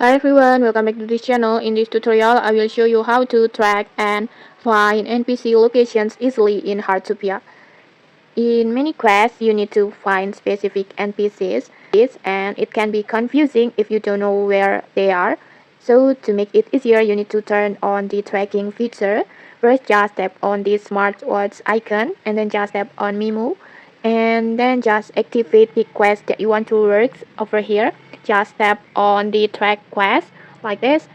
Hi everyone, welcome back to this channel. In this tutorial, I will show you how to track and find NPC locations easily in Heartopia. In many quests, you need to find specific NPCs, and it can be confusing if you don't know where they are. So to make it easier, you need to turn on the tracking feature. First, just tap on the smartwatch icon, and then just tap on Memo, and then just activate the quest that you want to work over here. Just tap on the track quest like this,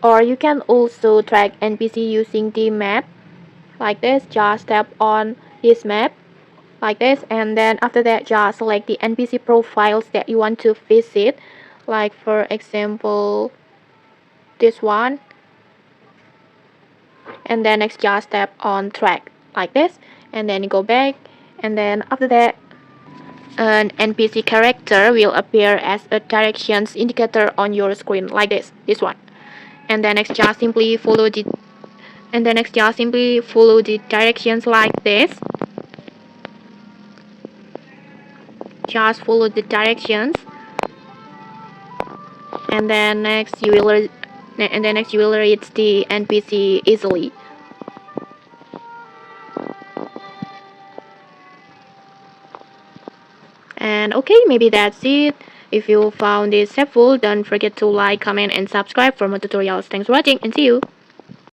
or you can also track NPC using the map like this. Just tap on this map like this, and then after that just select the NPC profiles that you want to visit, like for example this one, and then next just tap on track like this, and then you go back, and then after that an NPC character will appear as a directions indicator on your screen like this one, and then next just simply follow the directions like this. Just follow the directions, and then next you will reach the NPC easily. And okay, maybe that's it. If you found this helpful, don't forget to like, comment, and subscribe for more tutorials. Thanks for watching, and see you.